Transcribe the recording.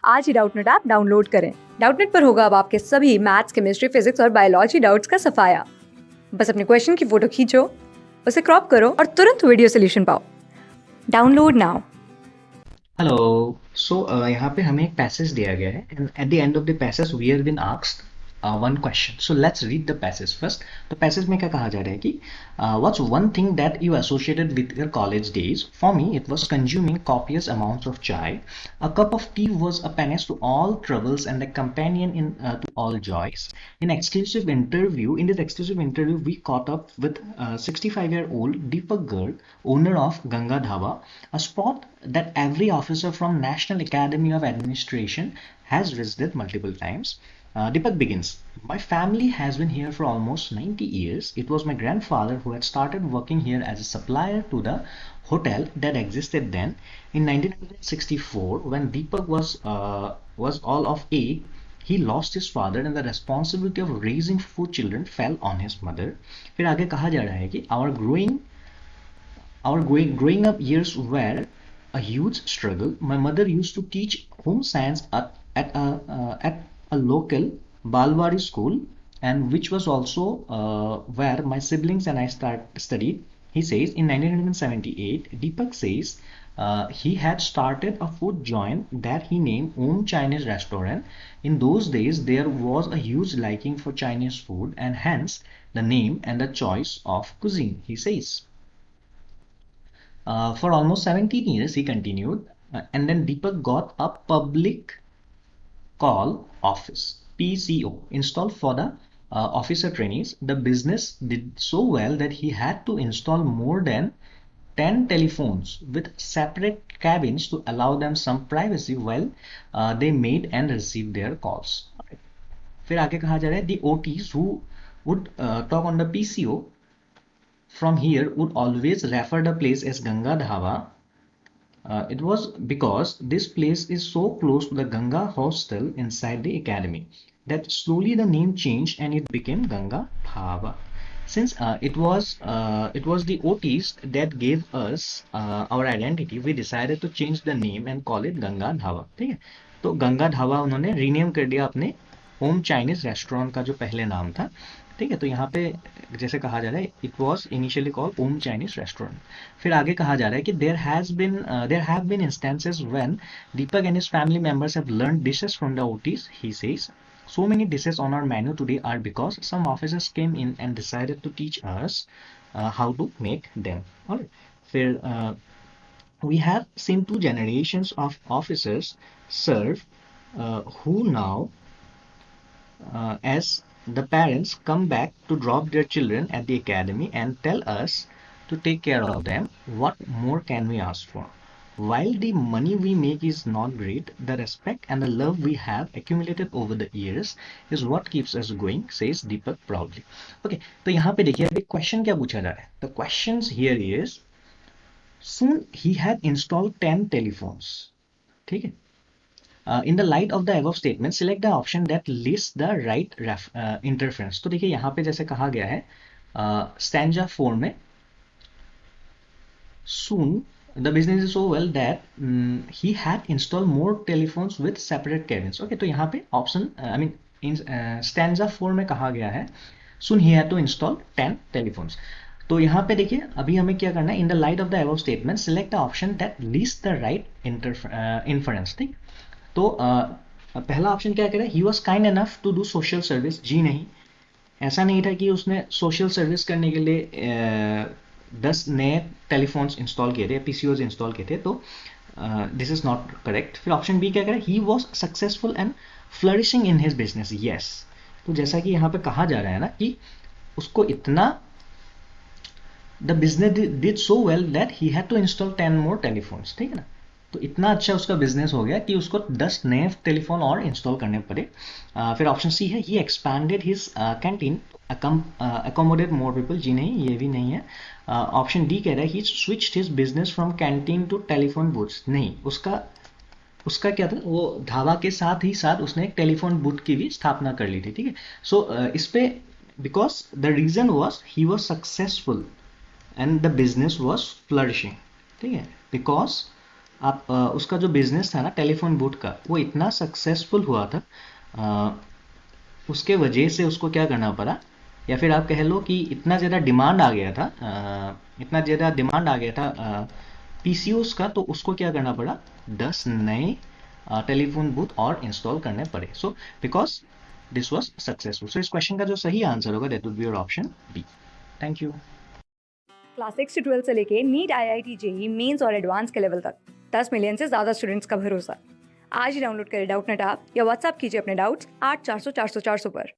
आज ही Doubtnut app download करें। Doubtnut पर होगा अब आपके सभी मैथ्स, केमिस्ट्री, फिजिक्स और बायोलॉजी डाउट्स का सफाया। बस अपने क्वेश्चन की फोटो खींचो, उसे क्रॉप करो और तुरंत वीडियो सोल्यूशन पाओ। Download now. हेलो। यहाँ पे हमें एक पैसेज दिया गया है and at the end of the passage we are been asked one question. So let's read the passage first. तो पैसेज में क्या कहा जा रहा है कि what's one thing that you associated with your college days? For me it was consuming copious amounts of chai. A cup of tea was a penance to all troubles and a companion to all joys. In this exclusive interview, we caught up with 65-year-old Deepak Garg, owner of Ganga Dhaba, a spot that every officer from National Academy of Administration has visited multiple times. Deepak begins. My family has been here for almost 90 years. It was my grandfather who had started working here as a supplier to the hotel that existed then. In 1964, when Deepak was all of 8, he lost his father and the responsibility of raising 4 children fell on his mother. फिर आगे कहा जा रहा है कि growing up years were a huge struggle. My mother used to teach home science at a local balwadi school, and which was also where my siblings and I studied. He says in 1978, Deepak says he had started a food joint that he named Om Chinese Restaurant. In those days, there was a huge liking for Chinese food, and hence the name and the choice of cuisine, he says. For almost 17 years, he continued, and then Deepak got a public call office PCO installed for the officer trainees. The business did so well that he had to install more than 10 telephones with separate cabins to allow them some privacy while they made and received their calls. फिर आगे कहा जा रहा है the OTs who would talk on the PCO from here would always refer the place as Ganga Dhaba. It was because this place is so close to the Ganga hostel inside the academy that slowly the name changed and it became Ganga Dhaba. Since it was the OTs that gave us our identity, we decided to change the name and call it Ganga Dhaba. ठीक है? तो गंगा ढाबा उन्होंने rename कर दिया अपने home Chinese restaurant का जो पहले नाम था. ठीक है, तो यहाँ पे जैसे कहा जा रहा है it was initially called Om Chinese restaurant. फिर आगे कहा जा रहा है कि there have been instances when Deepak and his family members have learned dishes from the OTs. He says so many dishes on our menu today are because some officers came in and decided to teach us how to make them. All right. फिर we have seen 2 generations of officers serve who now as the parents come back to drop their children at the academy and tell us to take care of them. What more can we ask for? While the money we make is not great, the respect and the love we have accumulated over the years is what keeps us going, says Deepak proudly. Okay, तो यहाँ पे देखिए अभी question क्या पूछा जा रहा है. The questions here is soon he had installed 10 telephones. ठीक है. In the light of the above statement, select the option that lists the right interference. तो देखिए यहाँ पे जैसे कहा गया है stanza 4 में soon the business is so well that he had installed more telephones with separate cabins. Okay, तो यहाँ पे option stanza 4 में कहा गया है soon he had to install 10 telephones. तो यहाँ पे देखिए अभी हमें क्या करना है. In the light of the above statement, select the option that lists the right inference. ठीक, तो पहला ऑप्शन क्या कह रहा है. He was kind enough to do social service. जी नहीं, ऐसा नहीं था कि उसने सोशल सर्विस करने के लिए 10 नए टेलीफोन्स इंस्टॉल किए थे, पीसीओज इंस्टॉल किए थे. तो दिस इज नॉट करेक्ट. फिर ऑप्शन बी क्या कह रहा है. He was successful and flourishing in his business. Yes, तो जैसा कि यहाँ पे कहा जा रहा है ना कि उसको इतना the business did so well that he had to install 10 more telephones. ठीक है ना, तो इतना अच्छा उसका बिजनेस हो गया कि उसको 10 नए टेलीफोन और इंस्टॉल करने पड़े. फिर ऑप्शन सी है he expanded his canteen accommodate more people. जी नहीं, ये भी नहीं है. ऑप्शन डी कह रहा है he switched his business from canteen to telephone booths. नहीं, उसका क्या था, वो ढाबा के साथ ही साथ उसने एक टेलीफोन बूथ की भी स्थापना कर ली थी. ठीक है, सो इस पे because the reason was he was successful and the business was flourishing. ठीक है, बिकॉज उसका जो बिजनेस था ना टेलीफोन बूथ का, वो इतना सक्सेसफुल हुआ था, उसके वजह से उसको क्या करना पड़ा, या फिर आप कह लो कि इतना ज़्यादा डिमांड आ गया था, पीसीओस का, तो उसको क्या करना पड़ा, 10 नए टेलीफोन बूथ और इंस्टॉल करने पड़े। So because this was successful. So इस क्वेश्चन का जो सही आंसर होगा that would be your option B. Thank you. Class 6 से 12 से लेके नीट, आईआईटी, जेई मेंस और एडवांस के लेवल तक 10 मिलियन से ज्यादा स्टूडेंट्स का भरोसा। आज ही डाउनलोड करें डाउटनेट ऐप या व्हाट्सएप कीजिए अपने डाउट्स 8400 400 400 पर।